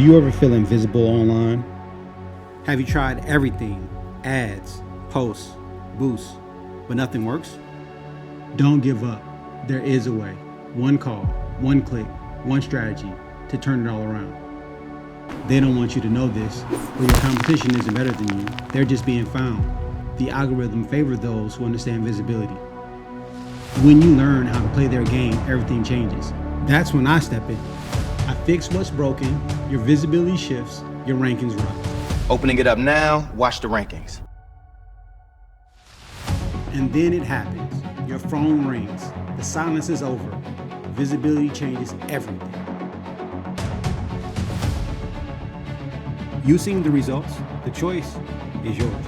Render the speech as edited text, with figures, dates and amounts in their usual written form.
Do you ever feel invisible online? Have you tried everything? Ads, posts, boosts, but nothing works? Don't give up. There is a way. One call, one click, one strategy to turn it all around. They don't want you to know this, but your competition isn't better than you. They're just being found. The algorithm favors those who understand visibility. When you learn how to play their game, everything changes. That's when I step in. I fix what's broken, your visibility shifts, your rankings rise. Opening it up now, watch the rankings. And then it happens. Your phone rings. The silence is over. Visibility changes everything. You seeing the results? The choice is yours.